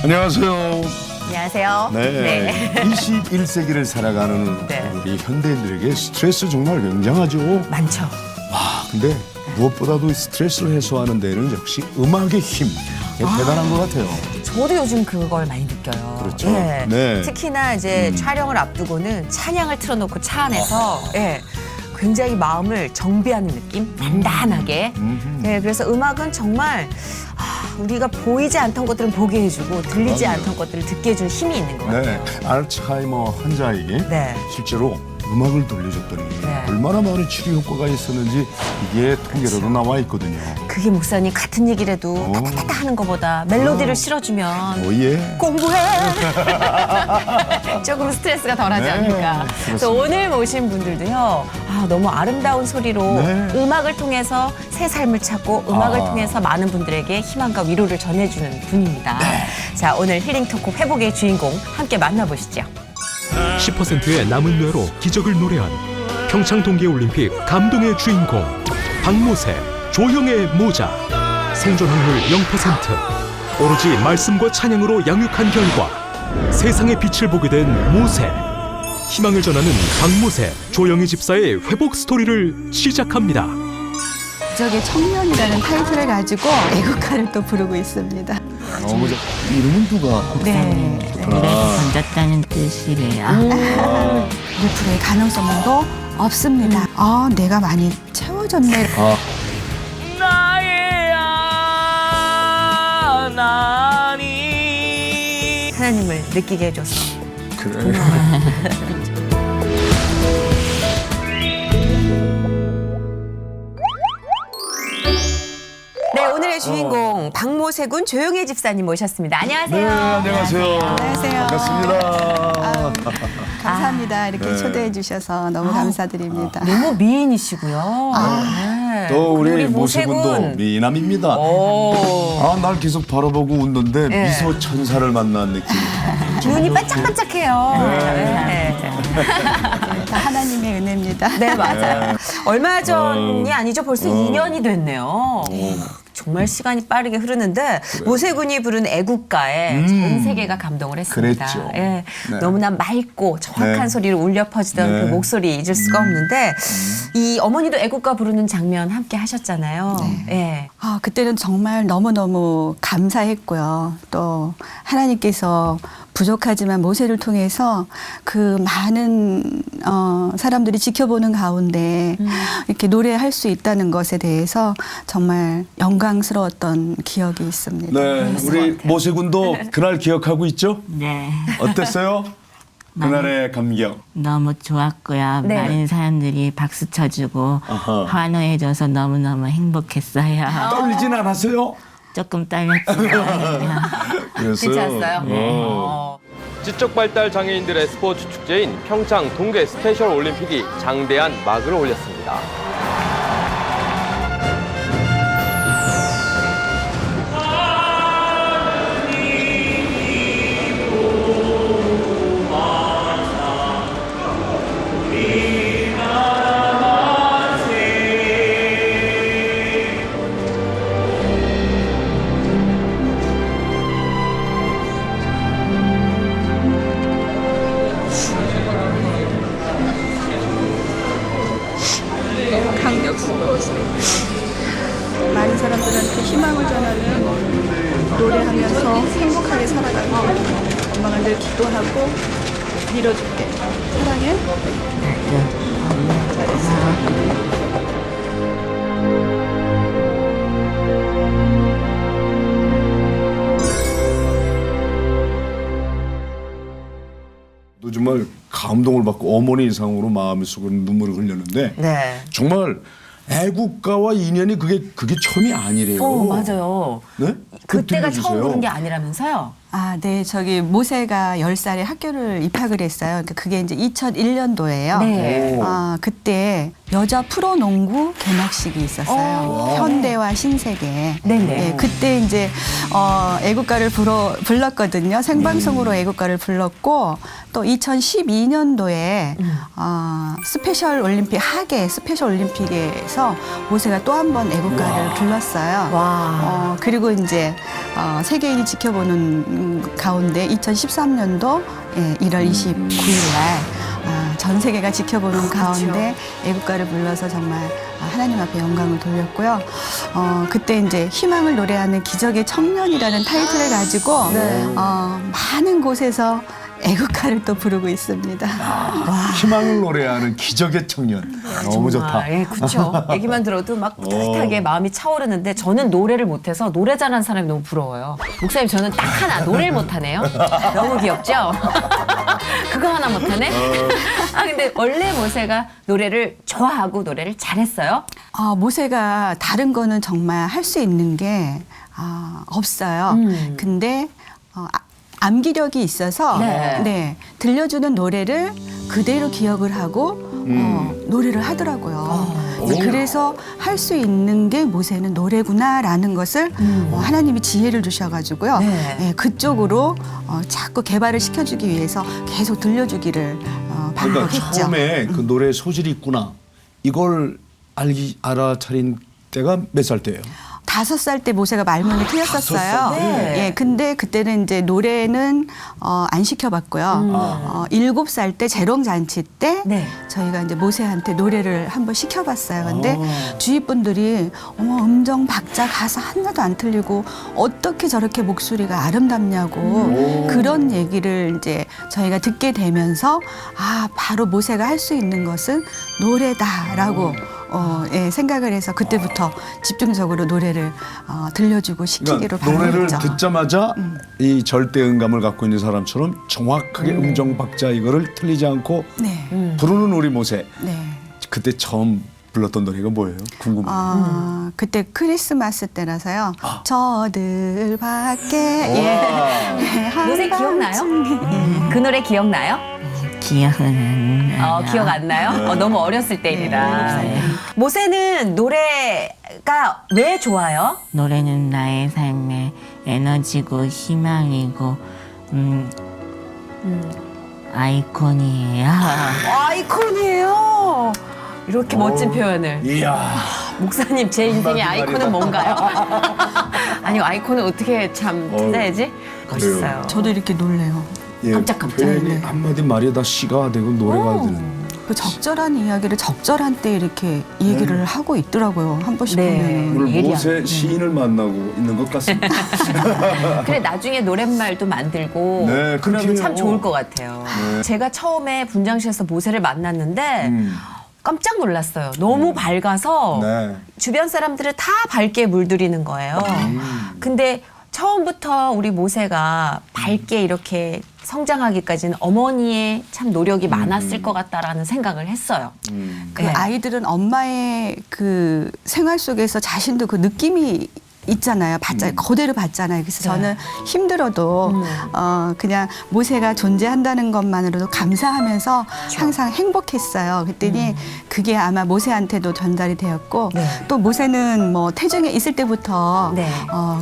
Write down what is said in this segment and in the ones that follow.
안녕하세요. 안녕하세요. 네. 21세기를 살아가는 네. 우리 현대인들에게 스트레스 정말 굉장하죠. 많죠. 와, 근데 무엇보다도 스트레스를 해소하는 데는 역시 음악의 힘. 이게 대단한 것 같아요. 저도 요즘 그걸 많이 느껴요. 그렇죠. 네. 네. 특히나 이제 촬영을 앞두고는 찬양을 틀어놓고 차 안에서 예, 굉장히 마음을 정비하는 느낌? 단단하게. 네, 그래서 음악은 정말 우리가 보이지 않던 것들은 보게 해주고 들리지 맞아요. 않던 것들을 듣게 해주는 힘이 있는 것 같아요. 네. 알츠하이머 환자에게 네. 실제로 음악을 돌려줬더니 네. 얼마나 많은 치료 효과가 있었는지 이게 통계로도 나와 있거든요. 그게 목사님 같은 얘기를 해도 타타타타 하는 것보다 멜로디를 실어주면 오예. 공부해. 조금 스트레스가 덜하지 네, 않을까. 그래서 오늘 모신 분들도요. 너무 아름다운 소리로 네. 음악을 통해서 새 삶을 찾고 음악을 아. 통해서 많은 분들에게 희망과 위로를 전해주는 분입니다. 자, 오늘 힐링 토크 회복의 주인공 함께 만나보시죠. 10%의 남은 뇌로 기적을 노래한 평창 동계올림픽 감동의 주인공 박모세, 조형의 모자. 생존 확률 0%. 오로지 말씀과 찬양으로 양육한 결과 세상의 빛을 보게 된 모세. 희망을 전하는 박모세, 조영희 집사의 회복 스토리를 시작합니다. 기적의 청년이라는 타이틀을 가지고 애국가를 또 부르고 있습니다. 너무 이름은 누가? 네. 던졌다는 뜻이래요. 루프로의 가능성도 없습니다. 내가 많이 채워졌네. 하나님을 느끼게 해줘서. 그래. 네, 오늘의 주인공 박모세 군 조영희 집사님 모셨습니다. 안녕하세요. 네, 안녕하세요. 안녕하세요. 반갑습니다. 감사합니다. 이렇게 네. 초대해 주셔서 너무 감사드립니다. 너무 미인이시고요. 네. 또 우리 그리고 모세군도 미남입니다. 오. 날 계속 바라보고 웃는데 네. 미소 천사를 만난 느낌. 눈이 반짝반짝해요. 네. 다 하나님의 은혜입니다. 네, 맞아요. 얼마 전이 아니죠. 벌써 2년이 됐네요. 정말 시간이 빠르게 흐르는데 모세군이 부른 애국가에 전 세계가 감동을 했습니다. 그랬죠. 예, 네. 너무나 맑고 정확한 네. 소리를 울려 퍼지던 네. 그 목소리 잊을 수가 없는데 이 어머니도 애국가 부르는 장면 함께 하셨잖아요. 예. 그때는 정말 너무너무 감사했고요. 또 하나님께서 부족하지만 모세를 통해서 그 많은 사람들이 지켜보는 가운데 이렇게 노래할 수 있다는 것에 대해서 정말 영광스러웠던 기억이 있습니다. 네, 우리 모세군도 그날 기억하고 있죠? 네. 어땠어요? 그날의 감격. 너무 좋았고요. 네. 많은 사람들이 박수 쳐주고 아하. 환호해줘서 너무너무 행복했어요. 떨리진 않았어요? 조금 떨렸지만 그랬어요. 괜찮았어요? 지적 발달 장애인들의 스포츠 축제인 평창 동계 스페셜 올림픽이 장대한 막을 올렸습니다. 많은 사람들한테 희망을 전하는 노래하면서 행복하게 살아가고 엄마가 늘 기도하고 밀어줄게. 사랑해. 또 정말 감동을 받고 어머니 이상으로 마음속으로 눈물을 흘렸는데 네. 정말 애국가와 인연이 그게 처음이 아니래요. 맞아요. 네? 그때가 처음 들려주세요. 부른 게 아니라면서요? 네. 저기 모세가 10살에 학교를 입학을 했어요. 그러니까 그게 이제 2001년도예요. 네. 그때 여자 프로농구 개막식이 있었어요. 현대와 신세계. 네네. 그때 이제 애국가를 불렀거든요. 생방송으로 애국가를 불렀고 또 2012년도에 스페셜 올림픽 하계 스페셜 올림픽에서 모세가 또 한 번 애국가를 불렀어요. 와. 그리고 이제 세계인이 지켜보는 가운데 2013년도 1월 29일 날 전 세계가 지켜보는 가운데 애국가를 불러서 정말 하나님 앞에 영광을 돌렸고요. 그때 이제 희망을 노래하는 기적의 청년이라는 타이틀을 가지고 많은 곳에서 애국가를 또 부르고 있습니다. 희망을 노래하는 기적의 청년. 너무 좋다. 예, 그렇죠. 얘기만 들어도 막 따뜻하게 마음이 차오르는데 저는 노래를 못해서 노래 잘하는 사람이 너무 부러워요. 목사님 저는 딱 하나 노래를 못하네요. 너무 귀엽죠? 그거 하나 못하네? 근데 원래 모세가 노래를 좋아하고 노래를 잘했어요? 모세가 다른 거는 정말 할 수 있는 게 없어요. 근데 암기력이 있어서 네. 들려주는 노래를 그대로 기억을 하고 노래를 하더라고요. 그래서 할 수 있는 게 모세는 노래구나라는 것을 하나님이 지혜를 주셔가지고요. 네. 그쪽으로 자꾸 개발을 시켜주기 위해서 계속 들려주기를 그러니까 반복했죠. 처음에 그 노래에 소질이 있구나. 이걸 알아차린 때가 몇 살 때예요? 5살 때 모세가 말문을 트였었어요. 네. 근데 그때는 이제 노래는 안 시켜봤고요. 7살 때 재롱잔치 때 네. 저희가 이제 모세한테 노래를 한번 시켜봤어요. 근데 주위 분들이 음정, 박자, 가사 하나도 안 틀리고 어떻게 저렇게 목소리가 아름답냐고 그런 얘기를 이제 저희가 듣게 되면서 바로 모세가 할 수 있는 것은 노래다라고 생각을 해서 그때부터 집중적으로 노래를 들려주고 시키기로 그러니까 노래를 반응했죠. 듣자마자 이 절대 음감을 갖고 있는 사람처럼 정확하게 음정 박자 이거를 틀리지 않고 네. 부르는 우리 모세. 네. 그때 처음 불렀던 노래가 뭐예요? 궁금해요. 그때 크리스마스 때라서요. 저들 밖에 모세 기억나요? 그 노래 기억나요? 기억은 안 나요. 기억 안 나요? 너무 어렸을 때이라. 모세는 노래가 왜 좋아요? 노래는 나의 삶의 에너지고 희망이고 아이콘이에요. 아이콘이에요. 이렇게 멋진 표현을. 이야. 목사님 제 인생의 아이콘은 뭔가요? 아니 아이콘은 어떻게 참 찾아야지? 멋있어요. 저도 이렇게 놀래요. 예, 깜짝깜짝. 표현이 한마디 말이 다 시가 되고 노래가 되는. 그 적절한 이야기를 적절한 때 이렇게 얘기를 하고 있더라고요. 한 번씩 네. 보면. 오늘 예리한. 모세 시인을 만나고 있는 것 같습니다. 그래 나중에 노랫말도 만들고 네, 그러면 그렇게 참 해요. 좋을 것 같아요. 제가 처음에 분장실에서 모세를 만났는데 깜짝 놀랐어요. 너무 밝아서 네. 주변 사람들을 다 밝게 물들이는 거예요. 근데 처음부터 우리 모세가 밝게 이렇게 성장하기까지는 어머니의 참 노력이 많았을 것 같다라는 생각을 했어요. 그 네. 아이들은 엄마의 그 생활 속에서 자신도 그 느낌이 있잖아요. 그대로 봤잖아요. 그래서 저는 힘들어도 그냥 모세가 존재한다는 것만으로도 감사하면서 항상 행복했어요. 그랬더니 그게 아마 모세한테도 전달이 되었고 또 모세는 뭐 태중에 있을 때부터 네.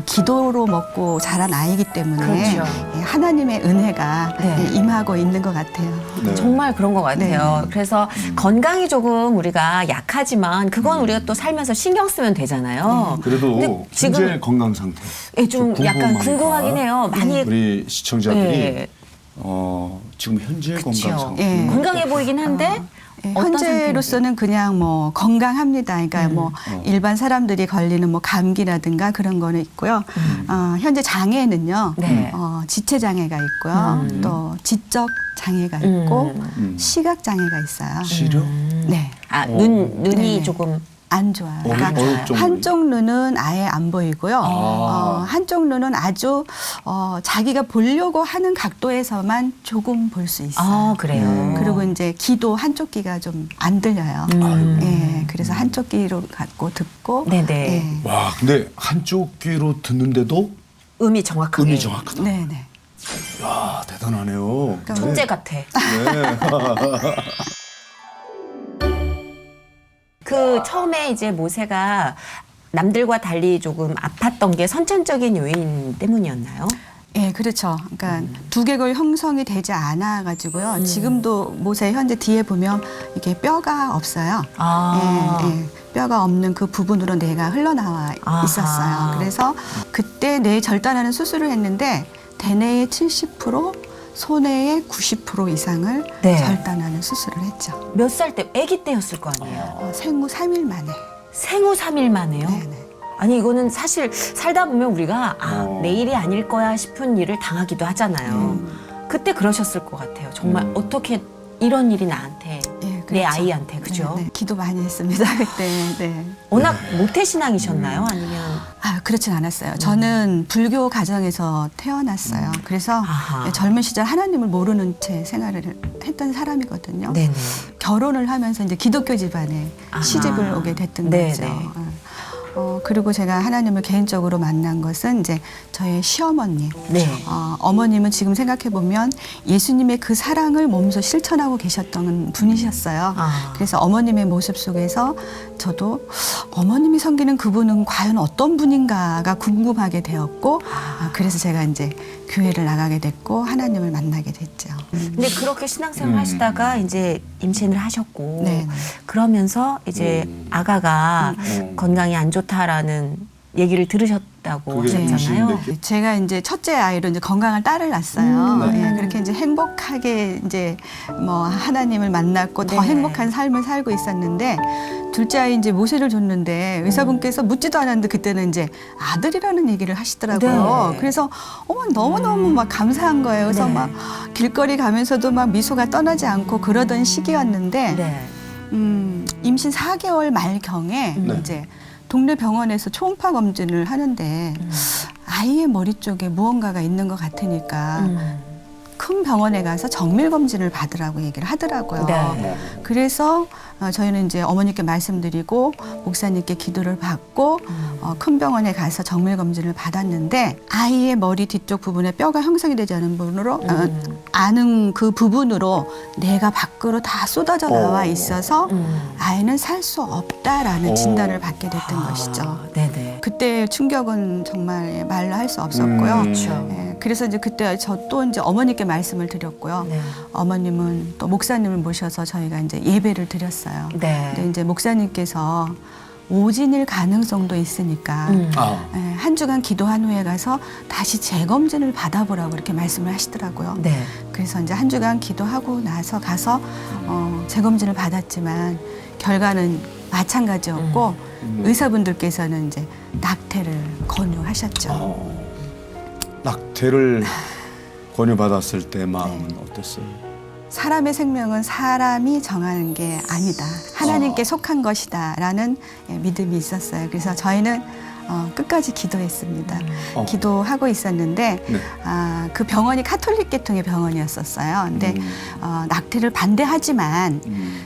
기도로 먹고 자란 아이기 때문에 그렇죠. 하나님의 은혜가 네. 임하고 있는 것 같아요. 네. 정말 그런 것 같아요. 그래서 건강이 조금 우리가 약하지만 그건 우리가 또 살면서 신경 쓰면 되잖아요. 그래도 근데 지금 현재 건강 상태. 좀 좀 약간 궁금하니까. 궁금하긴 해요. 많이 우리 시청자들이 네. 지금 현재 건강 그쵸. 상태. 건강해 보이긴 한데 어떤 현재로서는 그냥 뭐 건강합니다. 그러니까 뭐 일반 사람들이 걸리는 뭐 감기라든가 그런 거는 있고요. 현재 장애는요. 네. 지체 장애가 있고요. 또 지적 장애가 있고 시각 장애가 있어요. 시력? 네. 눈이 네. 조금 안 좋아요. 어느 쪽으로? 한쪽 눈은 아예 안 보이고요. 한쪽 눈은 아주 자기가 보려고 하는 각도에서만 조금 볼 수 있어요. 그래요. 그리고 이제 귀도 한쪽 귀가 좀 안 들려요. 예, 그래서 한쪽 귀로 갖고 듣고. 네네. 예. 와, 근데 한쪽 귀로 듣는데도 음이 정확하게. 음이 정확하다. 네, 네. 야, 대단하네요. 천재 같아. 네. 그 처음에 이제 모세가 남들과 달리 조금 아팠던 게 선천적인 요인 때문이었나요? 예, 그렇죠. 그러니까 두개골 형성이 되지 않아 가지고요. 지금도 모세 현재 뒤에 보면 이게 뼈가 없어요. 예, 뼈가 없는 그 부분으로 뇌가 흘러나와 아하. 있었어요. 그래서 그때 뇌 절단하는 수술을 했는데 대뇌의 70%, 소뇌의 90% 이상을 네. 절단하는 수술을 했죠. 몇 살 때? 아기 때였을 거 아니에요. 생후 3일 만에. 생후 3일 만에요? 네네. 아니 이거는 사실 살다 보면 우리가 어. 내 일이 아닐 거야 싶은 일을 당하기도 하잖아요. 그때 그러셨을 것 같아요. 정말 어떻게 이런 일이 나한테 예, 내 그렇죠. 아이한테 그죠? 네, 기도 많이 했습니다 그때. 네. 워낙 모태신앙이셨나요? 아니면 그렇진 않았어요. 저는 불교 가정에서 태어났어요. 그래서 아하. 젊은 시절 하나님을 모르는 채 생활을 했던 사람이거든요. 네네. 결혼을 하면서 이제 기독교 집안에 아하. 시집을 오게 됐던 네네. 거죠. 그리고 제가 하나님을 개인적으로 만난 것은 이제 저의 시어머니. 네. 어머님은 지금 생각해 보면 예수님의 그 사랑을 몸소 실천하고 계셨던 분이셨어요. 아. 그래서 어머님의 모습 속에서 저도 어머님이 섬기는 그분은 과연 어떤 분인가가 궁금하게 되었고, 그래서 제가 이제 교회를 나가게 됐고 하나님을 만나게 됐죠. 근데 그렇게 신앙생활 하시다가 이제 임신을 하셨고 네. 그러면서 이제 아가가 건강이 안 좋다라는 얘기를 들으셨다고 그게 하셨잖아요. 임신인데. 제가 이제 첫째 아이로 이제 건강한 딸을 낳았어요. 네. 예, 그렇게 이제 행복하게 이제 뭐 하나님을 만났고 더 네. 행복한 삶을 살고 있었는데 둘째 아이 이제 모세를 줬는데 의사분께서 묻지도 않았는데 그때는 이제 아들이라는 얘기를 하시더라고요. 네. 그래서 너무너무 막 감사한 거예요. 그래서 네. 막 길거리 가면서도 막 미소가 떠나지 않고 그러던 시기였는데 네. 임신 4개월 말경에 네. 이제 동네 병원에서 초음파 검진을 하는데 아이의 머리 쪽에 무언가가 있는 것 같으니까 큰 병원에 가서 정밀 검진을 받으라고 얘기를 하더라고요. 네. 그래서 저희는 이제 어머니께 말씀드리고 목사님께 기도를 받고 큰 병원에 가서 정밀 검진을 받았는데 아이의 머리 뒤쪽 부분에 뼈가 형성이 되지 않은 부분으로 아는 그 부분으로 뇌가 밖으로 다 쏟아져 나와 있어서 아이는 살 수 없다라는 진단을 받게 됐던 것이죠. 네네. 그때 충격은 정말 말로 할 수 없었고요. 그렇죠. 예, 그래서 이제 그때 저 또 이제 어머니께 말씀을 드렸고요. 네. 어머님은 또 목사님을 모셔서 저희가 이제 예배를 드렸어요. 네. 근데 이제 목사님께서 오진일 가능성도 있으니까 예, 한 주간 기도한 후에 가서 다시 재검진을 받아보라고 이렇게 말씀을 하시더라고요. 네. 그래서 이제 한 주간 기도하고 나서 가서 재검진을 받았지만 결과는 마찬가지였고 의사분들께서는 이제 낙태를 권유하셨죠. 낙태를 권유받았을 때 마음은 어땠어요? 사람의 생명은 사람이 정하는 게 아니다. 하나님께 속한 것이다라는 믿음이 있었어요. 그래서 저희는 끝까지 기도했습니다. 기도하고 있었는데 네. 그 병원이 카톨릭 계통의 병원이었었어요. 근데 낙태를 반대하지만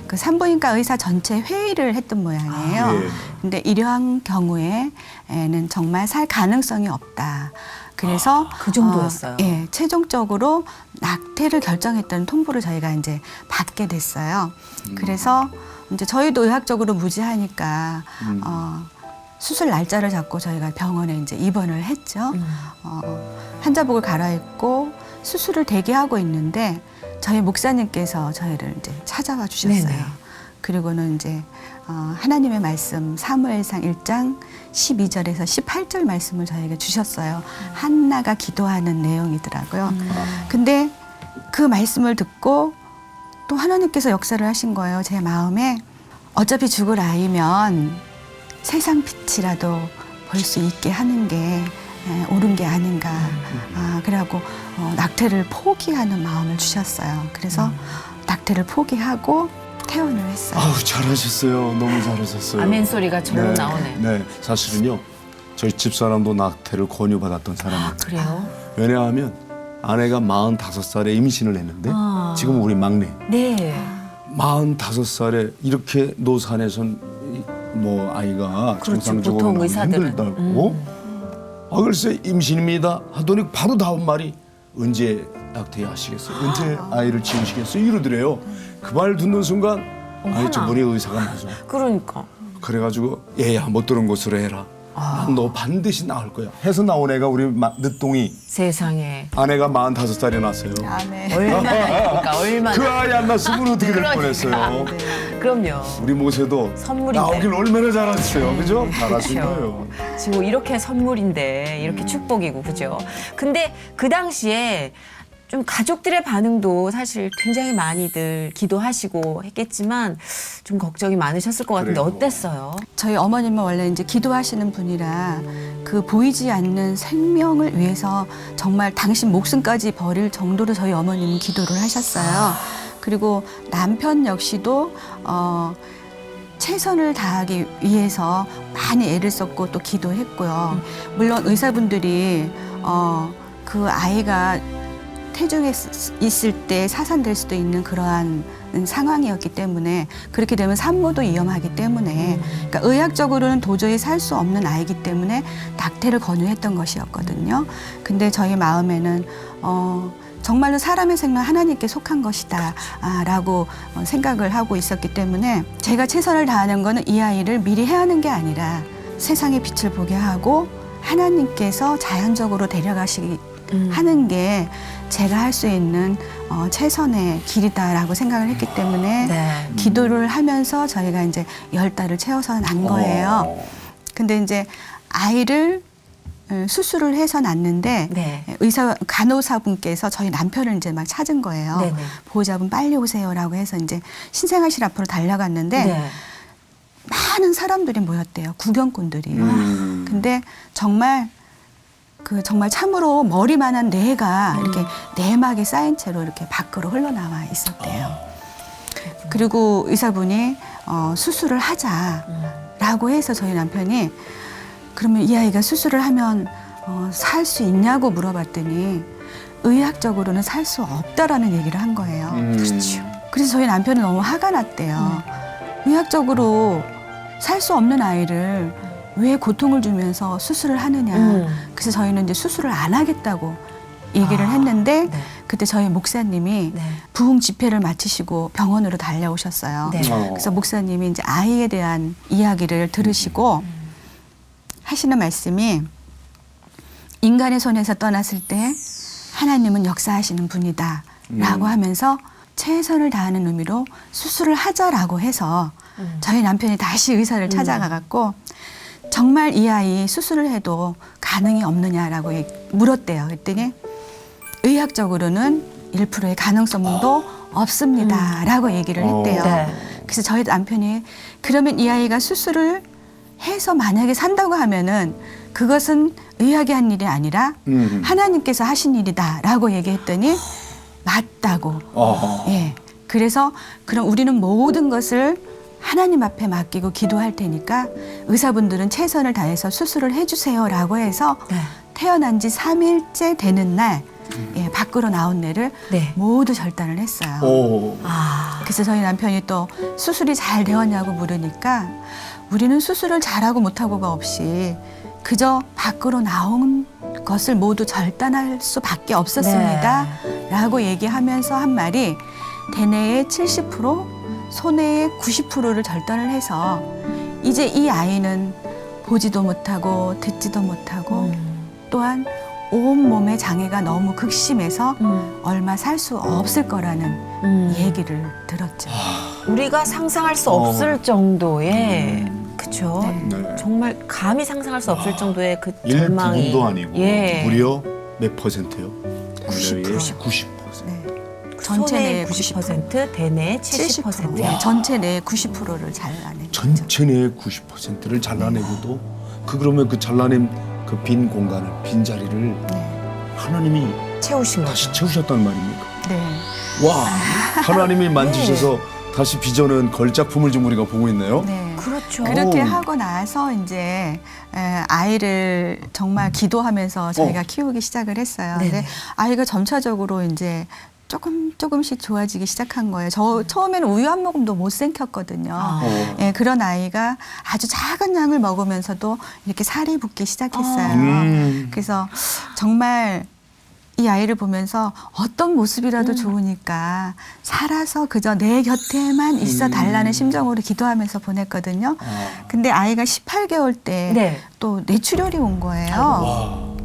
그 산부인과 의사 전체 회의를 했던 모양이에요. 예. 근데 이러한 경우에는 정말 살 가능성이 없다. 그래서 그 정도였어요. 예, 최종적으로 낙태를 결정했다는 통보를 저희가 이제 받게 됐어요. 그래서 이제 저희도 의학적으로 무지하니까 수술 날짜를 잡고 저희가 병원에 이제 입원을 했죠. 환자복을 갈아입고 수술을 대기하고 있는데 저희 목사님께서 저희를 이제 찾아와 주셨어요. 네네. 그리고는 이제 하나님의 말씀 사무엘상 1장 12절에서 18절 말씀을 저에게 주셨어요. 한나가 기도하는 내용이더라고요. 근데 그 말씀을 듣고 또 하나님께서 역사를 하신 거예요. 제 마음에 어차피 죽을 아이면 세상 빛이라도 볼 수 있게 하는 게 옳은 게 아닌가. 그래갖고 낙태를 포기하는 마음을 주셨어요. 그래서 낙태를 포기하고 퇴원을 했어요. 아우 잘하셨어요. 너무 잘하셨어요. 아멘 소리가 절로 나오네. 네, 사실은요. 저희 집사람도 낙태를 권유받았던 사람이에요. 그래요? 왜냐하면 아내가 45살에 임신을 했는데 지금 우리 막내 네. 45살에 이렇게 노산에선 뭐 아이가 그렇죠. 정상적으로 보통 나오기 의사들은. 힘들다고 글쎄 임신입니다 하더니 바로 다음 말이 언제 낙태하시겠어요? 언제 아이를 지우시겠어요? 이러더래요. 그 말 듣는 순간 아니 저분이 의사가 맞아. 그러니까. 그래가지고 얘야 못 들은 곳으로 해라. 난 너 반드시 나올 거야. 해서 나온 애가 우리 늦둥이 세상에. 아내가 45살이 났어요. 아, 네. 얼마나 얼마나. 그 아이 안 낳았으면 어떻게 될 그러니까. 뻔했어요. 그럼요. 우리 모세도 선물인데. 나오길 얼마나 잘했어요. 그죠? 잘하신 그렇죠. 거예요. 지금 이렇게 선물인데 이렇게 축복이고 그죠. 근데 그 당시에 좀 가족들의 반응도 사실 굉장히 많이들 기도하시고 했겠지만 좀 걱정이 많으셨을 것 같은데 그래요. 어땠어요? 저희 어머님은 원래 이제 기도하시는 분이라 그 보이지 않는 생명을 위해서 정말 당신 목숨까지 버릴 정도로 저희 어머님은 기도를 하셨어요. 그리고 남편 역시도 최선을 다하기 위해서 많이 애를 썼고 또 기도했고요. 물론 의사분들이 그 아이가 태중에 있을 때 사산될 수도 있는 그러한 상황이었기 때문에 그렇게 되면 산모도 위험하기 때문에 그러니까 의학적으로는 도저히 살 수 없는 아이기 때문에 낙태를 권유했던 것이었거든요. 근데 저희 마음에는 정말로 사람의 생명 하나님께 속한 것이다 라고 생각을 하고 있었기 때문에 제가 최선을 다하는 거는 이 아이를 미리 해하는 게 아니라 세상의 빛을 보게 하고 하나님께서 자연적으로 데려가시기 하는 게 제가 할 수 있는 최선의 길이다라고 생각을 했기 때문에 네. 기도를 하면서 저희가 이제 10달을 채워서 난 거예요. 근데 이제 아이를 수술을 해서 낳는데 네. 간호사분께서 저희 남편을 이제 막 찾은 거예요. 네네. 보호자분 빨리 오세요라고 해서 이제 신생아실 앞으로 달려갔는데 네. 많은 사람들이 모였대요. 구경꾼들이. 근데 정말 정말 참으로 머리만한 뇌가 이렇게 내막에 쌓인 채로 이렇게 밖으로 흘러나와 있었대요. 그리고 의사분이 수술을 하자라고 해서 저희 남편이 그러면 이 아이가 수술을 하면 살 수 있냐고 물어봤더니 의학적으로는 살 수 없다라는 얘기를 한 거예요. 그렇죠. 그래서 저희 남편은 너무 화가 났대요. 의학적으로 살 수 없는 아이를 왜 고통을 주면서 수술을 하느냐. 그래서 저희는 이제 수술을 안 하겠다고 얘기를 했는데 네. 그때 저희 목사님이 네. 부흥 집회를 마치시고 병원으로 달려오셨어요. 네. 그래서 목사님이 이제 아이에 대한 이야기를 들으시고 하시는 말씀이 인간의 손에서 떠났을 때 하나님은 역사하시는 분이다 라고 하면서 최선을 다하는 의미로 수술을 하자라고 해서 저희 남편이 다시 의사를 찾아가갖고 정말 이 아이 수술을 해도 가능이 없느냐라고 물었대요. 그랬더니 의학적으로는 1%의 가능성도 없습니다라고 얘기를 했대요. 네. 그래서 저희 남편이 그러면 이 아이가 수술을 해서 만약에 산다고 하면은 그것은 의학이 한 일이 아니라 하나님께서 하신 일이다라고 얘기했더니 맞다고. 예. 그래서 그럼 우리는 모든 것을 하나님 앞에 맡기고 기도할 테니까 의사분들은 최선을 다해서 수술을 해주세요라고 해서 네. 태어난 지 3일째 되는 날 예, 밖으로 나온 뇌를 네. 모두 절단을 했어요. 그래서 저희 남편이 또 수술이 잘 되었냐고 물으니까 우리는 수술을 잘하고 못하고가 없이 그저 밖으로 나온 것을 모두 절단할 수밖에 없었습니다. 라고 얘기하면서 한 말이 대뇌의 70%, 소뇌의 90%를 절단을 해서 이제 이 아이는 보지도 못하고 듣지도 못하고 또한 온몸의 장애가 너무 극심해서 얼마 살 수 없을 거라는 얘기를 들었죠. 우리가 상상할 수 없을 정도의 그쵸? 네. 정말 감히 상상할 수 없을 정도의 그 절망이 1%도 아니고 예. 무려 몇 퍼센트요? 90%. 90%. 네. 손의 전체 내 90%, 대뇌 70%. 네, 전체 내 90%를 잘라낸 거죠. 전체 내 90%를 잘라내고도 그러면 그 잘라낸 그 빈 공간을 빈 자리를 하나님이 채우신 다시 거죠. 채우셨단 말입니까? 네. 와 하나님이 만지셔서 다시 빚어낸 걸작품을 좀 우리가 보고 있네요. 네. 그렇죠. 그렇게 오. 하고 나서 이제 아이를 정말 기도하면서 저희가 키우기 시작을 했어요. 네네. 근데 아이가 점차적으로 이제 조금씩 좋아지기 시작한 거예요. 저 처음에는 우유 한 모금도 못 생겼거든요. 예, 그런 아이가 아주 작은 양을 먹으면서도 이렇게 살이 붙기 시작했어요. 그래서 정말 이 아이를 보면서 어떤 모습이라도 좋으니까 살아서 그저 내 곁에만 있어 달라는 심정으로 기도하면서 보냈거든요. 근데 아이가 18개월 때 네. 또 뇌출혈이 온 거예요.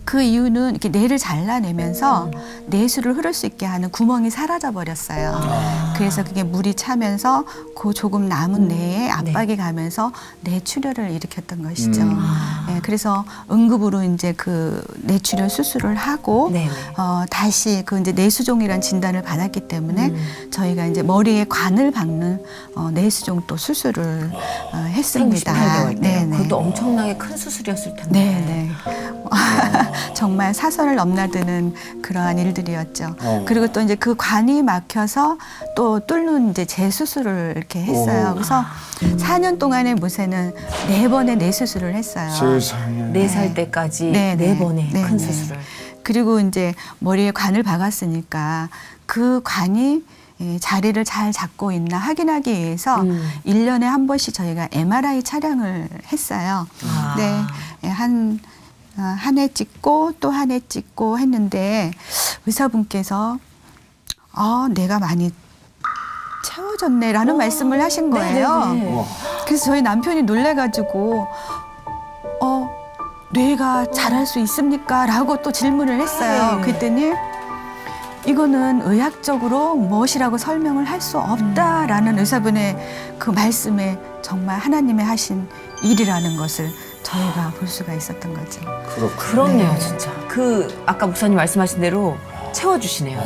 그 이유는 이렇게 뇌를 잘라내면서 내수를 흐를 수 있게 하는 구멍이 사라져 버렸어요. 그래서 그게 물이 차면서 그 조금 남은 뇌에 압박이 가면서 뇌출혈을 일으켰던 것이죠. 예, 그래서 응급으로 이제 그 뇌출혈 수술을 하고 네네. 다시 그 이제 뇌수종이라는 진단을 받았기 때문에 저희가 이제 머리에 관을 박는 뇌수종 또 수술을 했습니다. 18개월 때. 네네. 그것도 엄청나게 큰 수술이었을 텐데. 네네. 정말 사선을 넘나드는 그러한 일들이었죠. 그리고 또 이제 그 관이 막혀서 또 뚫는 이제 재수술을 이렇게 했어요. 그래서 4년 동안의 모세는 4번의 뇌수술을 했어요. 세상에. 4살 때까지 네, 네. 4번의 네, 큰 네. 수술을. 그리고 이제 머리에 관을 박았으니까 그 관이 자리를 잘 잡고 있나 확인하기 위해서 1년에 한 번씩 저희가 MRI 촬영을 했어요. 아. 네, 한 해 찍고 또 한 해 찍고 했는데 의사분께서 내가 많이 채워졌네라는 말씀을 하신 거예요. 네네네. 그래서 저희 남편이 놀래가지고 뇌가 자랄 수 있습니까? 라고 또 질문을 했어요. 네. 그랬더니 이거는 의학적으로 무엇이라고 설명을 할 수 없다라는 의사분의 그 말씀에 정말 하나님의 하신 일이라는 것을 저희가 볼 수가 있었던 거죠. 그렇네요, 진짜. 아까 목사님 말씀하신 대로 채워주시네요.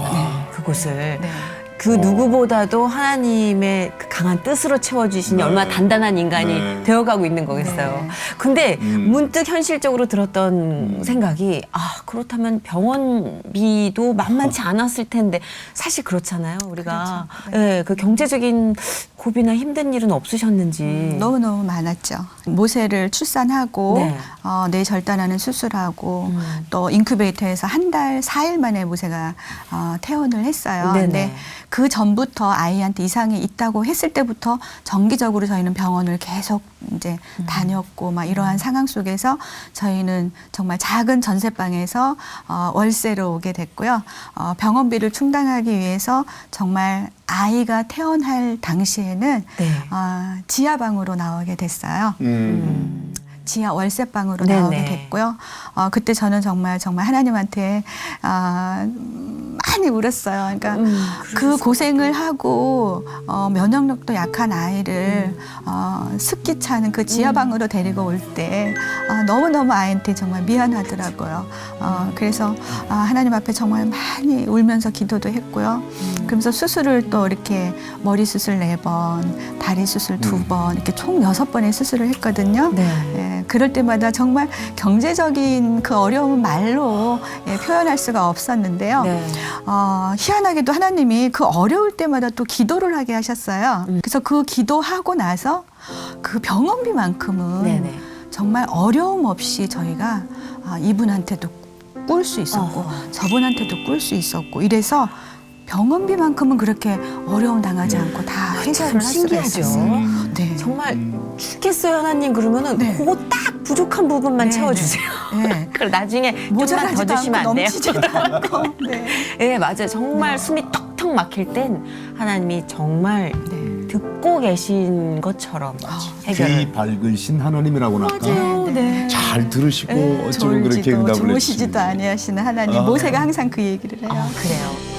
그곳을. 네. 그 누구보다도 하나님의 그 강한 뜻으로 채워주시니 얼마나 단단한 인간이 네. 되어가고 있는 거겠어요. 네. 근데 문득 현실적으로 들었던 생각이 그렇다면 병원비도 만만치 않았을 텐데 사실 그렇잖아요. 우리가 그렇죠. 예, 그 경제적인 고비나 힘든 일은 없으셨는지. 너무너무 많았죠. 모세를 출산하고 네. 뇌 절단하는 수술하고 또 인큐베이터에서 한 달 4일 만에 모세가 퇴원을 했어요. 네네. 근데 그 전부터 아이한테 이상이 있다고 했을 때부터 정기적으로 저희는 병원을 계속 이제 다녔고 막 이러한 상황 속에서 저희는 정말 작은 전세방에서 월세로 오게 됐고요. 병원비를 충당하기 위해서 정말 아이가 퇴원할 당시에는 네. 지하방으로 나오게 됐어요. 지하 월세방으로 네네. 나오게 됐고요. 그때 저는 정말 하나님한테 많이 울었어요. 그러니까 그 고생을 하고 면역력도 약한 아이를 습기 차는 그 지하방으로 데리고 올 때 너무너무 아이한테 정말 미안하더라고요. 그래서 하나님 앞에 정말 많이 울면서 기도도 했고요. 그러면서 수술을 또 이렇게 머리 수술 4번, 다리 수술 2번 이렇게 총 6번의 수술을 했거든요. 네. 예, 그럴 때마다 정말 경제적인 그 어려움은 말로 표현할 수가 없었는데요. 네. 희한하게도 하나님이 그 어려울 때마다 또 기도를 하게 하셨어요. 그래서 그 기도하고 나서 그 병원비만큼은 네네. 정말 어려움 없이 저희가 이분한테도 꿀 수 있었고 저분한테도 꿀 수 있었고 이래서 병원비만큼은 그렇게 어려움 당하지 않고 다 해결을 할 수가 신기하죠. 있었어요. 네. 정말 죽겠어요 하나님 그러면은 네. 그거 딱 부족한 부분만 네, 채워주세요. 네. 그럼 나중에 좀만 더 모자라지도 주시면 않고 안 돼요? 넘치지도 않고. 네. 네 맞아요. 정말 숨이 턱턱 막힐 땐 하나님이 정말 네. 듣고 계신 것처럼 해결을. 귀 밝으신 하나님이라고나 할까? 맞아요. 네. 잘 들으시고 어쩌면 그렇게 졸지도 응답을 주무시지도 해주시는지. 아니하시는 하나님. 모세가 항상 그 얘기를 해요. 그래요.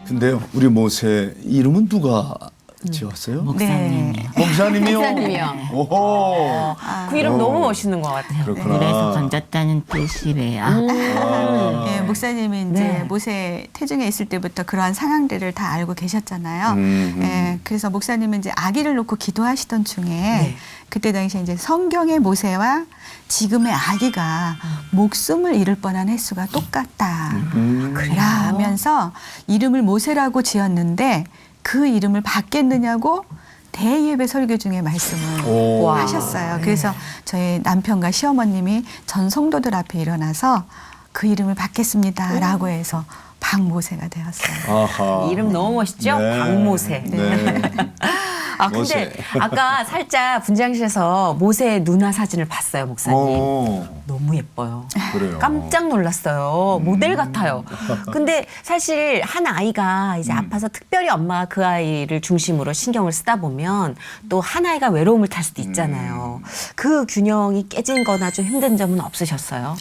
근데요, 우리 모세 이름은 누가 지었어요? 목사님이요. 목사님이요. 목사님이요. 오호. 그 이름 너무 멋있는 것 같아요. 그렇구나. 물에서 건졌다는 뜻이래요. 예, 목사님이 이제 네. 모세 태중에 있을 때부터 그러한 상황들을 다 알고 계셨잖아요. 예, 그래서 목사님은 이제 아기를 놓고 기도하시던 중에 그때 당시에 이제 성경의 모세와 지금의 아기가 목숨을 잃을 뻔한 횟수가 똑같다. 라면서 이름을 모세라고 지었는데 그 이름을 받겠느냐고 대예배 설교 중에 말씀을 오. 와. 하셨어요. 그래서 저희 남편과 시어머님이 전 성도들 앞에 일어나서 그 이름을 받겠습니다라고 해서 박모세가 되었어요. 아하. 이름 너무 멋있죠? 네. 박모세. 네. 아 근데 모세. 아까 살짝 분장실에서 모세의 누나 사진을 봤어요, 목사님. 너무 예뻐요. 그래요. 깜짝 놀랐어요. 모델 같아요. 근데 사실 한 아이가 이제 아파서 특별히 엄마가 그 아이를 중심으로 신경을 쓰다 보면 또 한 아이가 외로움을 탈 수도 있잖아요. 그 균형이 깨진 거나 좀 힘든 점은 없으셨어요?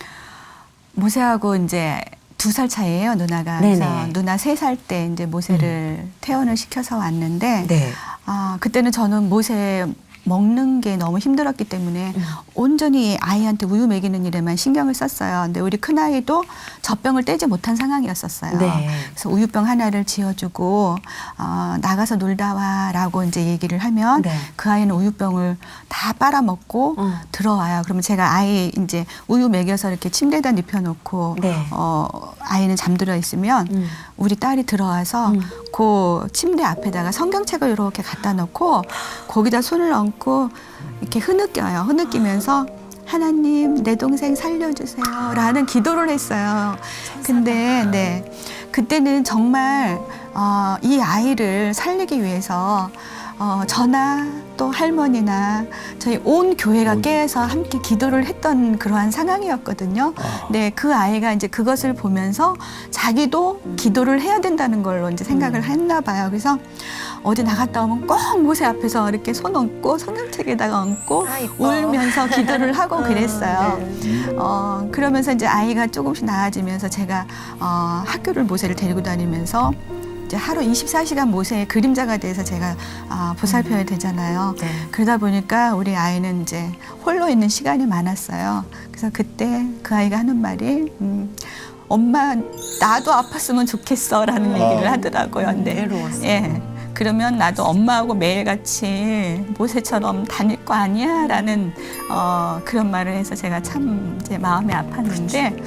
모세하고 이제 2살 차이예요, 누나가. 네네. 그래서 누나 3살 때 이제 모세를 퇴원을 시켜서 왔는데 네. 그때는 저는 모세 먹는 게 너무 힘들었기 때문에 온전히 아이한테 우유 먹이는 일에만 신경을 썼어요. 근데 우리 큰아이도 젖병을 떼지 못한 상황이었었어요. 네. 그래서 우유병 하나를 지어주고 나가서 놀다 와라고 이제 얘기를 하면 네. 그 아이는 우유병을 다 빨아먹고 들어와요. 그러면 제가 아이 이제 우유 먹여서 이렇게 침대에다 눕혀놓고 네. 아이는 잠들어 있으면 우리 딸이 들어와서 그 침대 앞에다가 성경책을 이렇게 갖다 놓고 거기다 손을 얹고 이렇게 흐느껴요. 흐느끼면서 하나님 내 동생 살려주세요 라는 기도를 했어요. 근데 네 그때는 정말 이 아이를 살리기 위해서 저나 또 할머니나 저희 온 교회가 깨어서 함께 기도를 했던 그러한 상황이었거든요. 네, 그 아이가 이제 그것을 보면서 자기도 기도를 해야 된다는 걸로 이제 생각을 했나 봐요. 그래서 어디 나갔다 오면 꼭 모세 앞에서 이렇게 손 얹고 성경책에다가 얹고 울면서 기도를 하고 그랬어요. 그러면서 이제 아이가 조금씩 나아지면서 제가 학교를 모세를 데리고 다니면서 이제 하루 24시간 모세의 그림자가 돼서 제가 보살펴야 되잖아요. 네. 그러다 보니까 우리 아이는 이제 홀로 있는 시간이 많았어요. 그래서 그때 그 아이가 하는 말이 엄마 나도 아팠으면 좋겠어라는 얘기를 하더라고요. 네. 외로웠어요. 예. 그러면 나도 엄마하고 매일같이 모세처럼 다닐 거 아니야? 라는 그런 말을 해서 제가 참 이제 마음이 아팠는데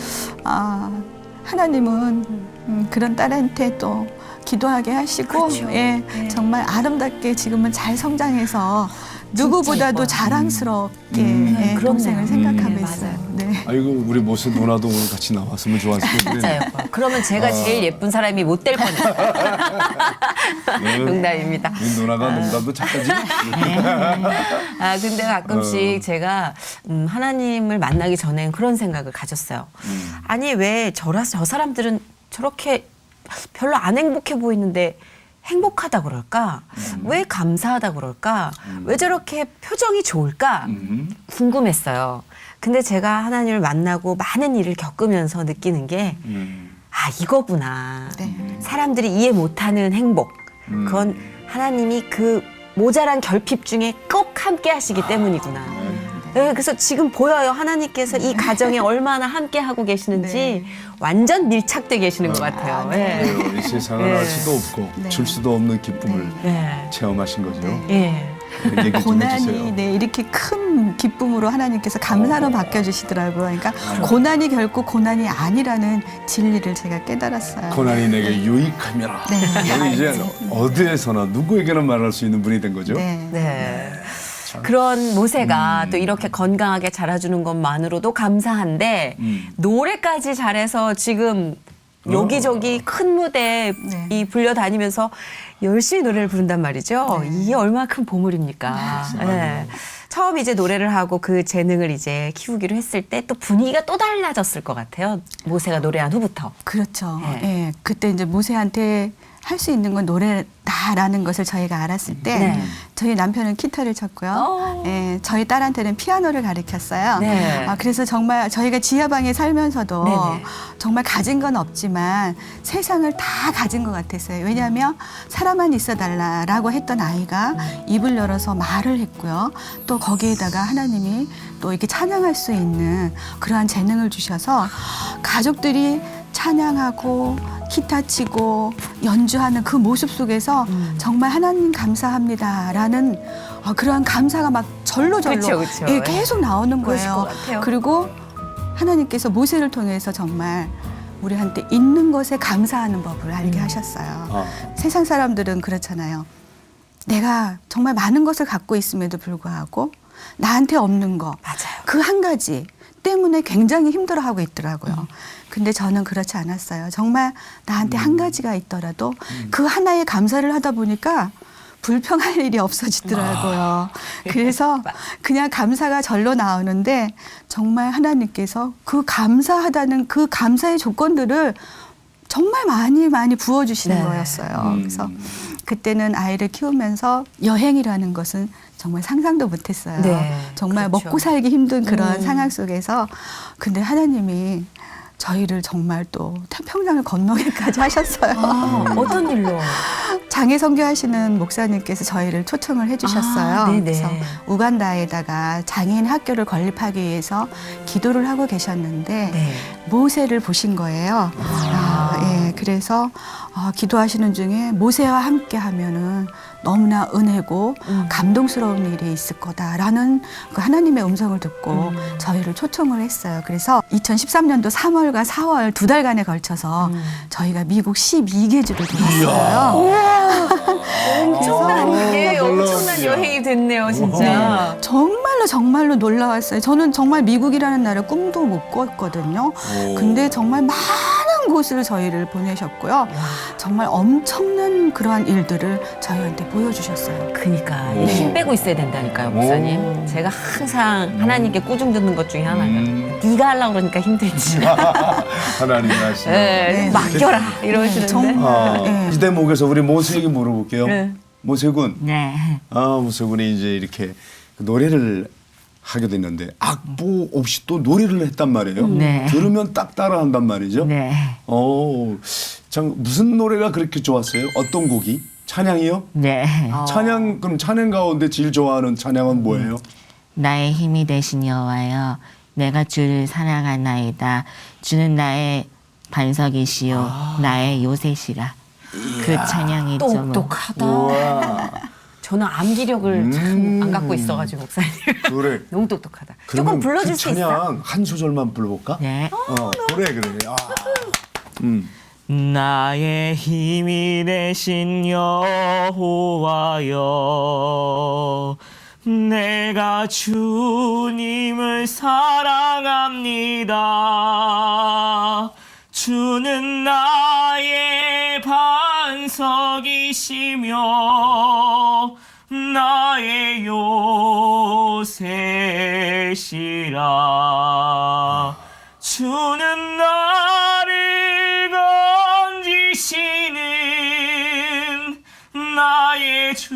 하나님은 그런 딸한테 또 기도하게 하시고 그렇죠. 예, 정말 아름답게 지금은 잘 성장해서 누구보다도 예뻐요. 자랑스럽게 예, 그렇네요. 동생을 생각하고 맞아요. 있어요. 네. 아이고 우리 모세 누나도 오늘 같이 나왔으면 좋았을 텐데. 진짜 예뻐요. 그러면 제가 제일 예쁜 사람이 못 될 거네요. 농담입니다. 이 누나가 농담도 착하지. 근데 가끔씩 제가 하나님을 만나기 전엔 그런 생각을 가졌어요. 아니 왜 저 사람들은 저렇게 별로 안 행복해 보이는데 행복하다 그럴까? 왜 감사하다 그럴까? 왜 저렇게 표정이 좋을까? 궁금했어요. 근데 제가 하나님을 만나고 많은 일을 겪으면서 느끼는 게 이거구나. 네. 사람들이 이해 못하는 행복. 그건 하나님이 그 모자란 결핍 중에 꼭 함께 하시기 때문이구나. 네, 그래서 지금 보여요. 하나님께서 이 가정에 얼마나 함께 하고 계시는지 완전 밀착돼 계시는 것 같아요. 네. 이 세상을 알 수도 없고 줄 수도 없는 기쁨을 네. 체험하신 거죠. 예. 얘기 좀 고난이 해주세요. 네, 이렇게 큰 기쁨으로 하나님께서 감사로 바뀌어주시더라고요. 그러니까 고난이 결코 고난이 아니라는 진리를 제가 깨달았어요. 고난이 내게 유익함이라. 네. 여기 이제 어디에서나 누구에게나 말할 수 있는 분이 된 거죠. 네. 네. 그런 모세가 또 이렇게 건강하게 자라주는 것만으로도 감사한데 노래까지 잘해서 지금 여기저기 큰 무대에 네. 불려다니면서 열심히 노래를 부른단 말이죠. 이게 얼마큼 보물입니까? 네. 처음 이제 노래를 하고 그 재능을 이제 키우기로 했을 때 또 분위기가 또 달라졌을 것 같아요. 모세가 노래한 후부터. 그렇죠. 네. 예, 그때 이제 모세한테 할 수 있는 건 노래다라는 것을 저희가 알았을 때 네. 저희 남편은 기타를 쳤고요. 예, 저희 딸한테는 피아노를 가르쳤어요. 네. 그래서 정말 저희가 지하방에 살면서도 네네. 정말 가진 건 없지만 세상을 다 가진 것 같았어요. 왜냐하면 사람만 있어달라라고 했던 아이가 입을 열어서 말을 했고요. 또 거기에다가 하나님이 또 이렇게 찬양할 수 있는 그러한 재능을 주셔서 가족들이 찬양하고 기타 치고 연주하는 그 모습 속에서 정말 하나님 감사합니다라는 그러한 감사가 막 절로 그쵸. 예, 계속 나오는 그러실 거예요. 것 같아요. 그리고 하나님께서 모세를 통해서 정말 우리한테 있는 것에 감사하는 법을 알게 하셨어요. 세상 사람들은 그렇잖아요. 내가 정말 많은 것을 갖고 있음에도 불구하고 나한테 없는 거, 맞아요. 그 한 가지 때문에 굉장히 힘들어하고 있더라고요. 근데 저는 그렇지 않았어요. 정말 나한테 한 가지가 있더라도 그 하나에 감사를 하다 보니까 불평할 일이 없어지더라고요. 그래서 그냥 감사가 절로 나오는데 정말 하나님께서 그 감사하다는 그 감사의 조건들을 정말 많이 부어주시는 네. 거였어요. 그래서 그때는 아이를 키우면서 여행이라는 것은 정말 상상도 못했어요. 네, 정말 그렇죠. 먹고 살기 힘든 그런 상황 속에서 근데 하나님이 저희를 정말 또 태평양을 건너기까지 하셨어요. 어떤 일로? 장애 선교하시는 목사님께서 저희를 초청을 해주셨어요. 네네. 그래서 우간다에다가 장애인 학교를 건립하기 위해서 기도를 하고 계셨는데 네. 모세를 보신 거예요. 예, 그래서 기도하시는 중에 모세와 함께 하면은 너무나 은혜고 감동스러운 일이 있을 거다라는 그 하나님의 음성을 듣고 저희를 초청을 했어요. 그래서 2013년도 3월과 4월 2달간에 걸쳐서 저희가 미국 12개주를 돌았어요. 엄청난 여행이 됐네요, 진짜. 정말로 놀라웠어요. 저는 정말 미국이라는 나라를 꿈도 못 꿨거든요. 근데 정말 많은 곳을 저희를 보내셨고요. 정말 엄청난 그러한 일들을 저희한테 보여주셨어요. 그러니까 힘 빼고 있어야 된다니까요, 목사님. 제가 항상 하나님께 꾸중 듣는 것 중에 하나가 네가 하려고 그러니까 힘들지. 하나님이 하시는. 네, 맡겨라 이러시는데. 정말. 이 대목에서 우리 모세에게 물어볼게요. 네. 모세군. 네. 모세군이 이제 이렇게 노래를 하게 됐는데 악보 없이 또 노래를 했단 말이에요. 네. 들으면 딱 따라한단 말이죠. 네. 참 무슨 노래가 그렇게 좋았어요? 어떤 곡이? 찬양이요? 네. 찬양 그럼 찬양 가운데 제일 좋아하는 찬양은 뭐예요? 나의 힘이 되신 여호와여, 내가 주를 사랑하나이다. 주는 나의 반석이시요, 나의 요새시라. 그 찬양이 좀 똑똑하다. 우와. 저는 암기력을 참 안 갖고 있어가지고 목사님. 그래. 너무 똑똑하다. 그러면 조금 불러줄 그 수 있어? 찬양 한 소절만 불러볼까? 네. 그래. 나의 힘이 되신 여호와여, 내가 주님을 사랑합니다. 주는 나의 반석이시며 나의 요새시라. 주는 나를 건지시는 나의 주,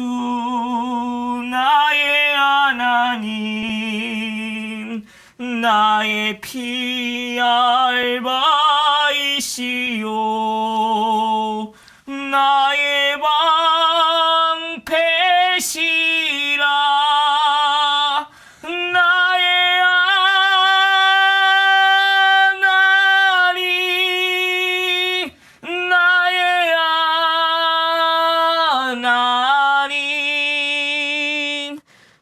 나의 하나님, 나의 피알바이시요, 나의 방패시라. 나의 하나님, 나의 하나님,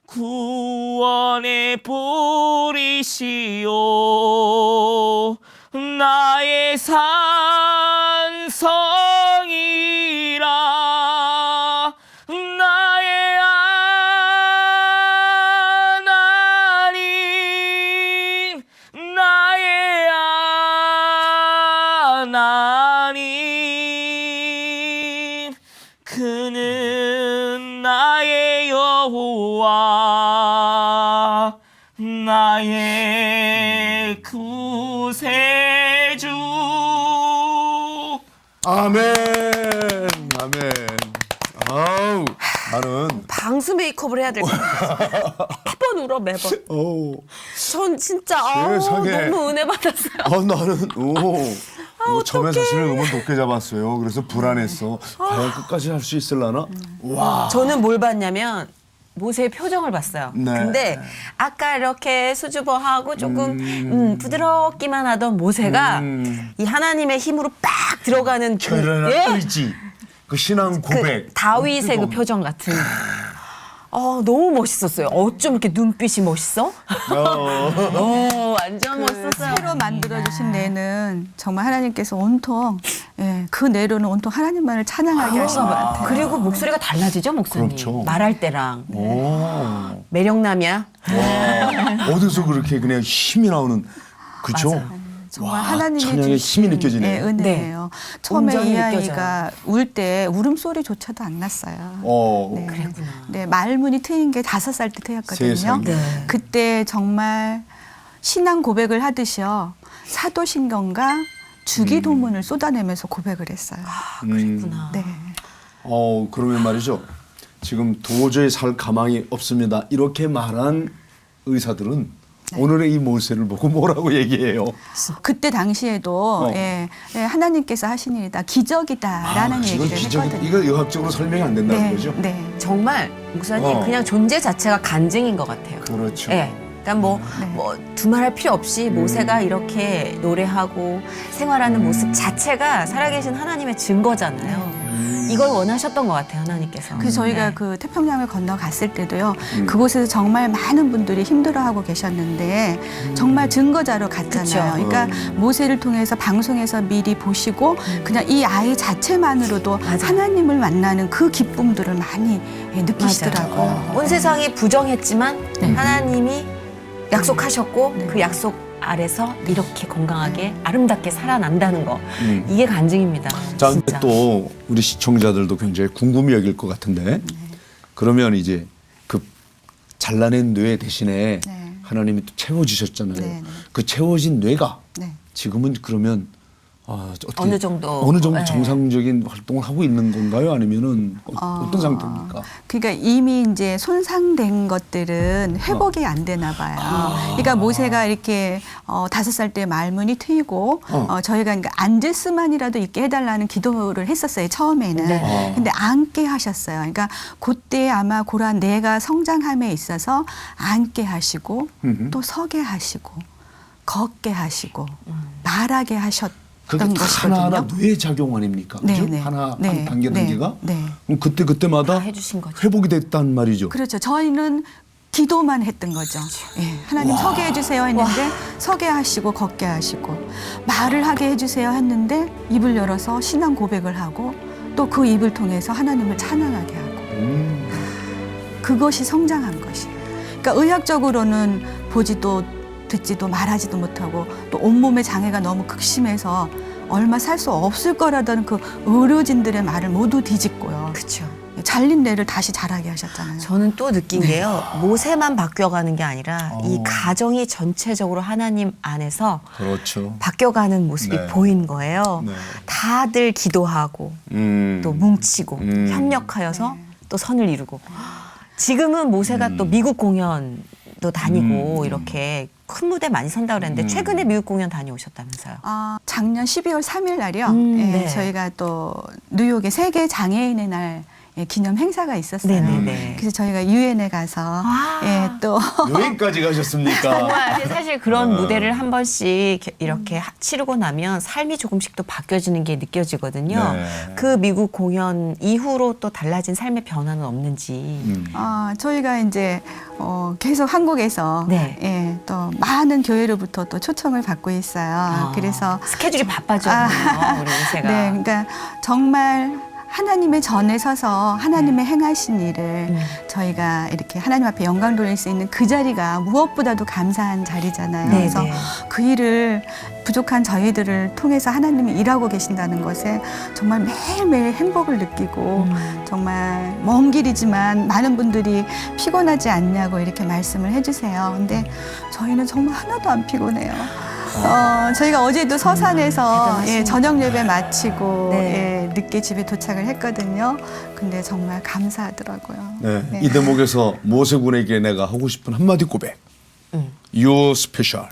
구원의 뿌리시요, 나의 산성이라. 나의 하나님, 나의 하나님, 그는 나의 여호와, 나의 구세주. 아멘. 아우, 나는 방수 메이크업을 해야 될 것 같아요. 매번 울어 매번. 전 진짜 세상에. 너무 은혜 받았어요. 나는 처음에 사실은 너무 높게 잡았어요. 그래서 불안했어. 과연 끝까지 할 수 있을라나? 와. 저는 뭘 봤냐면 모세의 표정을 봤어요. 네. 근데 아까 이렇게 수줍어하고 조금 부드럽기만 하던 모세가 이 하나님의 힘으로 빡 들어가는 결연한 의지, 그 신앙 고백. 다윗의 그 뜨거운. 표정 같은. 너무 멋있었어요. 어쩜 이렇게 눈빛이 멋있어? 완전 멋있었어요. 새로 만들어 주신 뇌는 정말 하나님께서 온통 그 뇌로는 온통 하나님만을 찬양하게 하신 것 같아요. 그리고 목소리가 달라지죠, 목소리. 그렇죠. 말할 때랑. 오. 매력남이야. 어디서 그렇게 그냥 힘이 나오는 그죠? 정말 와, 하나님이 찬양의 주신 힘이 느껴지네요. 은혜예요. 처음에 온전히 이 아이가 울 때 울음소리조차도 안 났어요. 네. 그랬구나. 네, 말문이 트인 게 5살 때 트였거든요. 세상에. 네. 그때 정말 신앙 고백을 하듯이요. 사도신경과 주기도문을 쏟아내면서 고백을 했어요. 그랬구나. 네. 그러면 말이죠. 지금 도저히 살 가망이 없습니다. 이렇게 말한 의사들은 오늘의 이 모세를 보고 뭐라고 얘기해요? 그때 당시에도 하나님께서 하신 일이다. 기적이다라는 이건 얘기를 했거든요. 이거 의학적으로 설명이 안 된다는 네, 거죠? 네. 정말 목사님 그냥 존재 자체가 간증인 것 같아요. 그렇죠. 예. 그러니까 두말할 필요 없이 모세가 이렇게 노래하고 생활하는 모습 자체가 살아계신 하나님의 증거잖아요. 이걸 원하셨던 것 같아요, 하나님께서. 그래서 저희가 네. 그 태평양을 건너갔을 때도요. 그곳에서 정말 많은 분들이 힘들어하고 계셨는데 정말 증거자로 갔잖아요. 그쵸. 그러니까 모세를 통해서 방송에서 미리 보시고 그냥 이 아이 자체만으로도 하나님을 만나는 그 기쁨들을 많이 느끼시더라고요. 온 세상이 부정했지만 하나님이 약속하셨고 그 약속 아래서 이렇게 건강하게 아름답게 살아난다는 거. 이게 간증입니다. 자, 진짜. 근데 또 우리 시청자들도 굉장히 궁금히 여길 것 같은데 그러면 이제 그 잘라낸 뇌 대신에 네. 하나님이 또 채워주셨잖아요. 네, 네. 그 채워진 뇌가 네. 지금은 그러면 어떻게 어느 정도, 어느 정도 네. 정상적인 활동을 하고 있는 건가요? 아니면은 어떤 상태입니까? 그러니까 이미 이제 손상된 것들은 회복이 안 되나 봐요. 그러니까 모세가 이렇게 5살 때 말문이 트이고 저희가 그러니까 앉을 수만이라도 있게 해달라는 기도를 했었어요. 처음에는. 네. 근데 앉게 하셨어요. 그러니까 그때 아마 그러한 뇌가 성장함에 있어서 앉게 하시고 또 서게 하시고 걷게 하시고 말하게 하셨던 그게 다 것이거든요. 하나하나 뇌 작용 아닙니까? 네, 그죠? 네. 하나 네, 한 단계 네, 단계가 네. 그럼 그때마다 다 해주신 거죠. 회복이 됐단 말이죠. 그렇죠. 저희는 기도만 했던 거죠. 예, 하나님 서게 해주세요 했는데 서게 하시고 걷게 하시고 말을 하게 해주세요 했는데 입을 열어서 신앙 고백을 하고 또 그 입을 통해서 하나님을 찬양하게 하고 그것이 성장한 것이에요. 그러니까 의학적으로는 보지도 듣지도 말하지도 못하고 또 온몸의 장애가 너무 극심해서 얼마 살 수 없을 거라던 그 의료진들의 말을 모두 뒤집고요. 그렇죠. 잘린 뇌를 다시 자라게 하셨잖아요. 저는 또 느낀 게요. 모세만 바뀌어가는 게 아니라 이 가정이 전체적으로 하나님 안에서 그렇죠. 바뀌어가는 모습이 네. 보인 거예요. 네. 다들 기도하고 또 뭉치고 협력하여서 또 선을 이루고 지금은 모세가 또 미국 공연도 다니고 이렇게 큰 무대 많이 선다 그랬는데 최근에 미국 공연 다녀오셨다면서요. 작년 12월 3일 날이요. 네. 저희가 또 뉴욕에 세계 장애인의 날 기념 행사가 있었어요. 네네네. 그래서 저희가 유엔에 가서 또 여기까지 가셨습니까? 정말 사실 그런 무대를 한 번씩 이렇게 치르고 나면 삶이 조금씩 또 바뀌어지는 게 느껴지거든요. 네. 그 미국 공연 이후로 또 달라진 삶의 변화는 없는지. 저희가 이제 계속 한국에서 네. 또 많은 교회로부터 또 초청을 받고 있어요. 그래서 스케줄이 바빠졌네요, 우리 모세가. 네, 그러니까 정말 하나님의 전에 서서 하나님의 행하신 일을 저희가 이렇게 하나님 앞에 영광 돌릴 수 있는 그 자리가 무엇보다도 감사한 자리잖아요. 네, 그래서 네. 그 일을 부족한 저희들을 통해서 하나님이 일하고 계신다는 것에 정말 매일매일 행복을 느끼고 정말 먼 길이지만 많은 분들이 피곤하지 않냐고 이렇게 말씀을 해주세요. 근데 저희는 정말 하나도 안 피곤해요. 저희가 어제도 서산에서 저녁 예배 마치고 네. 늦게 집에 도착을 했거든요. 근데 정말 감사하더라고요. 네. 네. 이 대목에서 모세군에게 내가 하고 싶은 한마디 고백. You're special.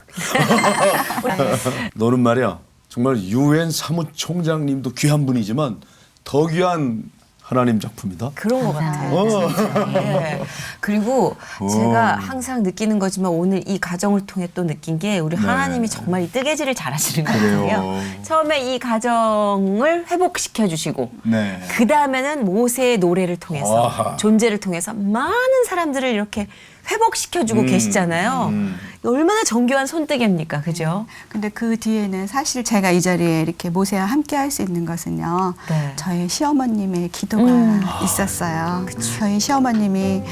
너는 말이야 정말 유엔 사무총장님도 귀한 분이지만 더 귀한 하나님 작품이다. 그런 것 같아요. 진짜. 예. 그리고 제가 항상 느끼는 거지만 오늘 이 가정을 통해 또 느낀 게 우리 하나님이 정말 이 뜨개질을 잘하시는 것 그래요. 같아요. 처음에 이 가정을 회복시켜 주시고 네. 그 다음에는 모세의 노래를 통해서 아하. 존재를 통해서 많은 사람들을 이렇게 회복시켜주고 계시잖아요. 얼마나 정교한 손뜨개입니까, 그죠? 근데 그 뒤에는 사실 제가 이 자리에 이렇게 모세와 함께 할 수 있는 것은요. 네. 저희 시어머님의 기도가 있었어요. 저희 시어머님이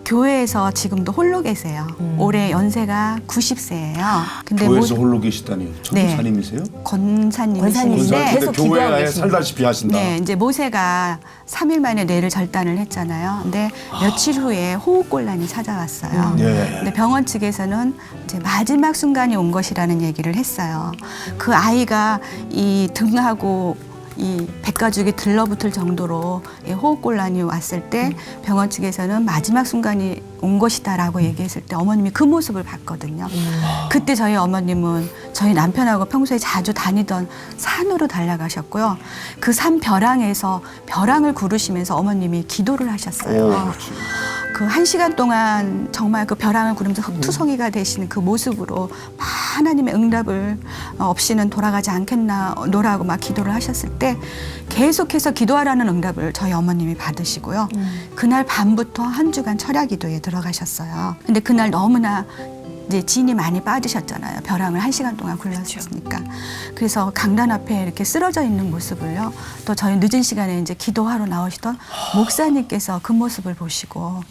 교회에서 지금도 홀로 계세요. 올해 연세가 90세예요. 근데 교회에서 홀로 계시다니요. 전도사님이세요? 권사님인데 권사님인데 계속 기도하고 교회에 계십니다. 살다시피 하신다. 네, 이제 모세가 3일 만에 뇌를 절단을 했잖아요. 근데 며칠 후에 호흡곤란이 찾아왔어요. 예. 근데 병원 측에서는 이제 마지막 순간이 온 것이라는 얘기를 했어요. 그 아이가 이 등하고 이 백가죽이 들러붙을 정도로 이 호흡곤란이 왔을 때 병원 측에서는 마지막 순간이 온 것이다라고 얘기했을 때 어머님이 그 모습을 봤거든요. 그때 저희 어머님은 저희 남편하고 평소에 자주 다니던 산으로 달려가셨고요. 그 산 벼랑에서 벼랑을 구르시면서 어머님이 기도를 하셨어요. 그 1시간 동안 정말 그 벼랑을 구르면서 흑투성이가 되시는 그 모습으로 막 하나님의 응답을 없이는 돌아가지 않겠나노라고 막 기도를 하셨을 때 계속해서 기도하라는 응답을 저희 어머님이 받으시고요. 그날 밤부터 한 주간 철야 기도에 들어가셨어요. 근데 그날 너무나 이제 진이 많이 빠지셨잖아요. 벼랑을 1시간 동안 굴렸으니까. 그래서 강단 앞에 이렇게 쓰러져 있는 모습을요. 또 저희 늦은 시간에 이제 기도하러 나오시던 목사님께서 그 모습을 보시고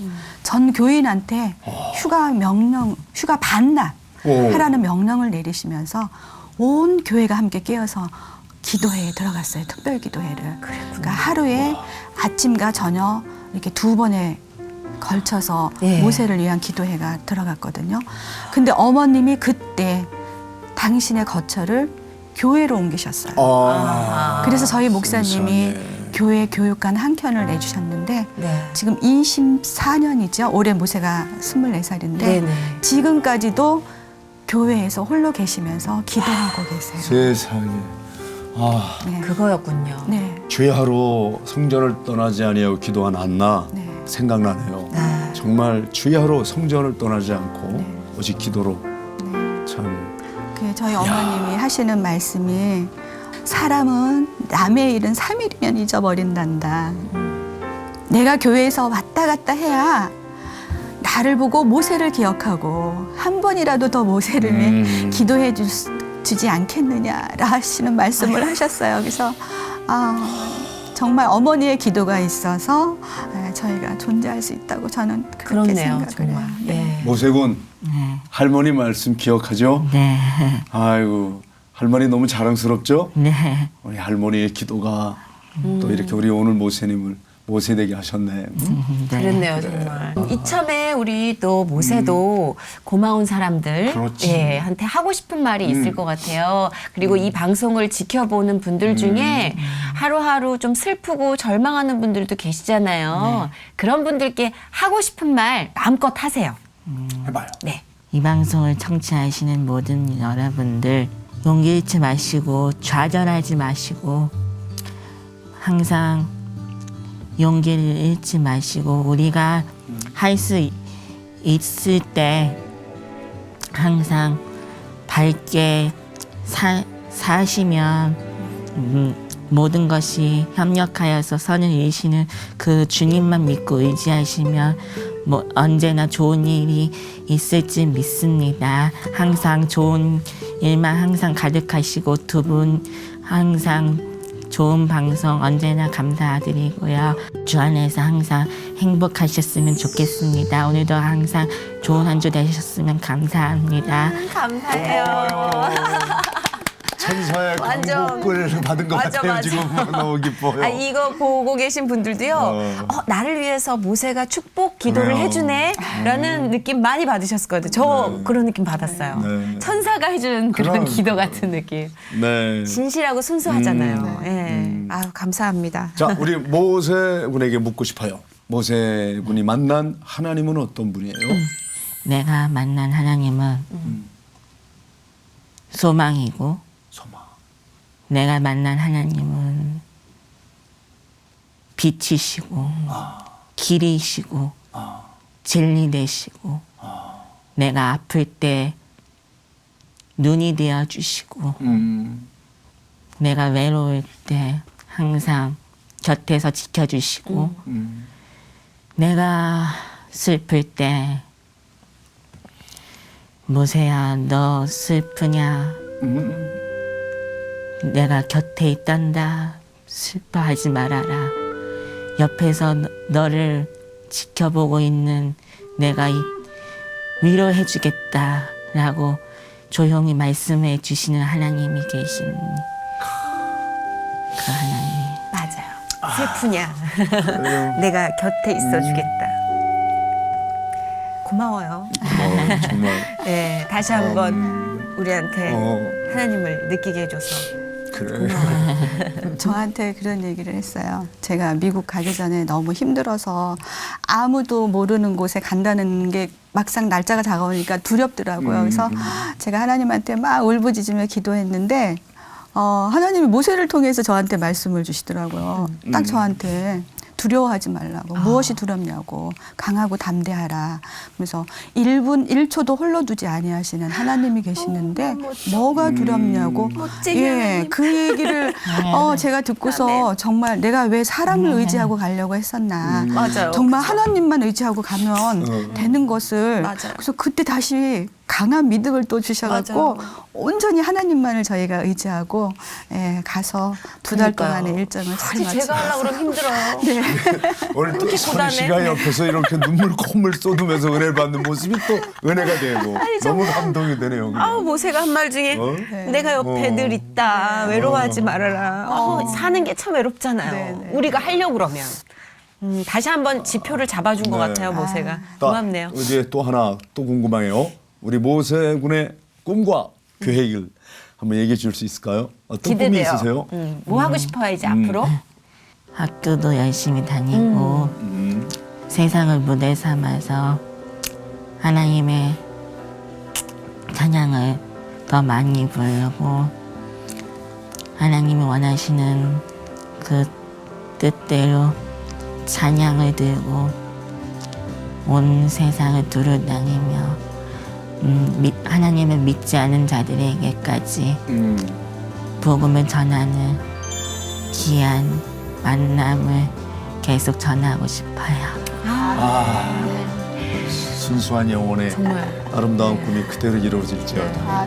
전 교인한테 휴가 반납 하라는 명령을 내리시면서 온 교회가 함께 깨어서 기도회에 들어갔어요. 특별 기도회를. 그러니까 하루에 아침과 저녁 이렇게 2번에 걸쳐서 예. 모세를 위한 기도회가 들어갔거든요. 근데 어머님이 그때 당신의 거처를 교회로 옮기셨어요. 그래서 저희 목사님이 세상에. 교회 교육관 한 켠을 내주셨는데 네. 지금 24년이죠. 올해 모세가 24살인데 네네. 지금까지도 교회에서 홀로 계시면서 기도하고 계세요. 세상에. 네. 그거였군요. 네. 주야로 성전을 떠나지 아니하고 기도한 안나 네. 생각나네요. 정말 주야로 성전을 떠나지 않고 오직 기도로 참. 그 저희 어머님이 하시는 말씀이 사람은 남의 일은 3일이면 잊어버린단다. 내가 교회에서 왔다 갔다 해야 나를 보고 모세를 기억하고 한 번이라도 더 모세를 기도해 주지 않겠느냐라 하시는 말씀을 하셨어요. 그래서 정말 어머니의 기도가 있어서 저희가 존재할 수 있다고 저는 그렇게 그렇네요, 생각을 정말. 해요. 네. 모세군 할머니 말씀 기억하죠? 네. 아이고 할머니 너무 자랑스럽죠? 네. 우리 할머니의 기도가 또 이렇게 우리 오늘 모세님을 모세되게 하셨네. 그렇네요, 정말. 이참에 우리 또 모세도 고마운 사람들 그렇지. 예, 한테 하고 싶은 말이 있을 것 같아요. 그리고 이 방송을 지켜보는 분들 중에 하루하루 좀 슬프고 절망하는 분들도 계시잖아요. 그런 분들께 하고 싶은 말 마음껏 하세요. 해봐요. 네. 이 방송을 청취하시는 모든 여러분들 용기 잃지 마시고 좌절하지 마시고 항상 용기를 잃지 마시고 우리가 할 수 있을 때 항상 밝게 사시면 모든 것이 협력하여서 선을 이루시는 그 주님만 믿고 의지하시면 언제나 좋은 일이 있을지 믿습니다. 항상 좋은 일만 항상 가득하시고 두 분 항상 좋은 방송 언제나 감사드리고요. 주 안에서 항상 행복하셨으면 좋겠습니다. 오늘도 항상 좋은 한 주 되셨으면 감사합니다. 감사해요. 천사의 완전. 광복을 받은 것 맞아, 같아요. 맞아. 지금 너무 기뻐요. 이거 보고 계신 분들도요. 나를 위해서 모세가 축복 기도를 그래요. 해주네라는 느낌 많이 받으셨거든요. 저 그런 느낌 받았어요. 네. 천사가 해주는 그런 그럼. 기도 같은 느낌. 네. 진실하고 순수하잖아요. 예. 아유, 감사합니다. 자, 우리 모세군에게 묻고 싶어요. 모세군이 만난 하나님은 어떤 분이에요? 내가 만난 하나님은 소망이고 소망. 내가 만난 하나님은 빛이시고 길이시고 진리 되시고 내가 아플 때 눈이 되어 주시고 내가 외로울 때 항상 곁에서 지켜주시고 내가 슬플 때 모세야 너 슬프냐 내가 곁에 있단다 슬퍼하지 말아라 옆에서 너를 지켜보고 있는 내가 위로해 주겠다라고 조용히 말씀해 주시는 하나님이 계신 그 하나님. 맞아요. 슬프냐? 내가 곁에 있어 주겠다. 고마워요. 정말 네, 다시 한번 우리한테 하나님을 느끼게 해줘서. 그래. 저한테 그런 얘기를 했어요. 제가 미국 가기 전에 너무 힘들어서 아무도 모르는 곳에 간다는 게 막상 날짜가 다가오니까 두렵더라고요. 그래서 제가 하나님한테 막 울부짖으며 기도했는데 하나님이 모세를 통해서 저한테 말씀을 주시더라고요. 딱 저한테 두려워하지 말라고. 무엇이 두렵냐고. 강하고 담대하라. 그래서 1분 1초도 홀로 두지 아니하시는 하나님이 계시는데 뭐가 두렵냐고. 예, 그 얘기를 제가 듣고서 정말 내가 왜 사람을 의지하고 가려고 했었나. 맞아요. 정말 하나님만 의지하고 가면 되는 것을. 맞아요. 그래서 그때 다시 강한 믿음을 또 주셔갖고 맞아요. 온전히 하나님만을 저희가 의지하고 가서 2달 그러니까요. 동안의 일정을 잘 아니 제가 하려고 그러면 힘들어요. 네. 오늘 또 선희 고단해? 씨가 옆에서 이렇게 눈물 콧물 쏟으면서 은혜를 받는 모습이 또 은혜가 되고 너무 감동이 되네요. 그냥. 아우 모세가 한 말 중에 내가 옆에 늘 있다. 외로워하지 말아라. 사는 게 참 외롭잖아요. 네. 우리가 하려고 그러면. 다시 한번 지표를 잡아준 것 네. 같아요, 모세가. 또 고맙네요. 이제 또 하나 또 궁금해요. 우리 모세 군의 꿈과 계획을 한번 얘기해 줄 수 있을까요? 어떤 꿈이 기대돼요. 있으세요? 뭐 하고 싶어요, 이제 앞으로? 학교도 열심히 다니고 세상을 무대 삼아서 하나님의 찬양을 더 많이 부르고 하나님이 원하시는 그 뜻대로 찬양을 들고 온 세상을 두루다니며 하나님을 믿지 않은 자들에게까지 복음을 전하는 귀한 만남을 계속 전하고 싶어요. 순수한 영혼의 아름다운 꿈이 그대로 이루어질지어다.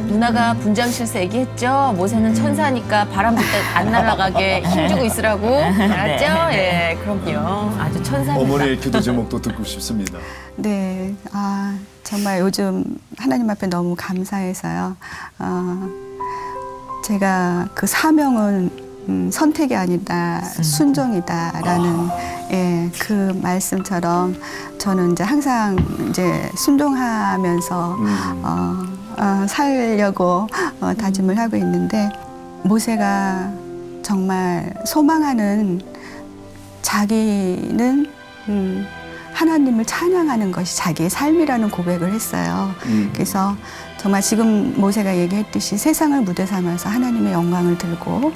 누나가 분장실에서 얘기했죠. 모세는 천사니까 바람 불 때 안 날아가게 힘주고 있으라고. 알았죠? 예, 그럼요. 아주 천사입니다. 어머니의 기도 제목도 듣고 싶습니다. 네, 정말 요즘 하나님 앞에 너무 감사해서요. 제가 그 사명은 선택이 아니다, 순종이다라는 그 말씀처럼 저는 이제 항상 이제 순종하면서 살려고 다짐을 하고 있는데 모세가 정말 소망하는 자기는 하나님을 찬양하는 것이 자기의 삶이라는 고백을 했어요. 그래서 정말 지금 모세가 얘기했듯이 세상을 무대 삼아서 하나님의 영광을 들고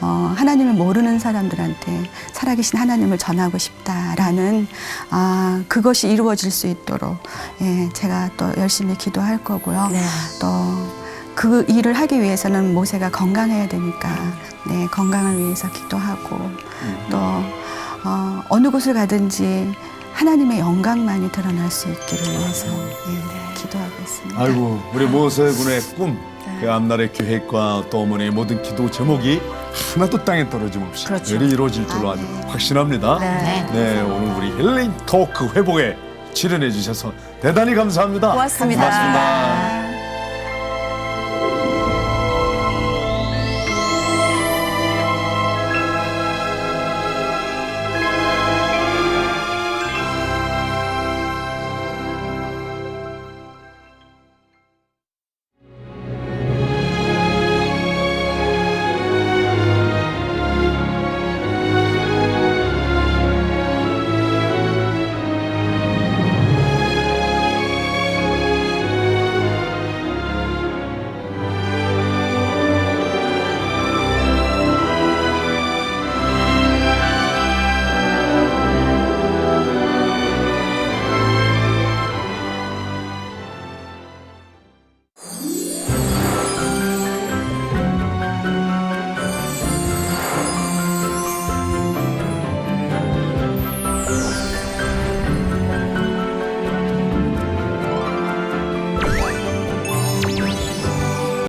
하나님을 모르는 사람들한테 살아계신 하나님을 전하고 싶다라는 그것이 이루어질 수 있도록 제가 또 열심히 기도할 거고요. 네. 또 그 일을 하기 위해서는 모세가 건강해야 되니까 건강을 위해서 기도하고 또 어느 곳을 가든지 하나님의 영광만이 드러날 수 있기를 위해서 기도하고 있습니다. 아이고 우리 모세 군의 꿈, 그 앞날의 계획과 또 어머니의 모든 기도 제목이 하나도 땅에 떨어짐 없이 그렇죠. 늘 이루어질 줄로 아주 확신합니다. 네, 오늘 우리 힐링 토크 회복에 출연해 주셔서 대단히 감사합니다. 고맙습니다. 고맙습니다.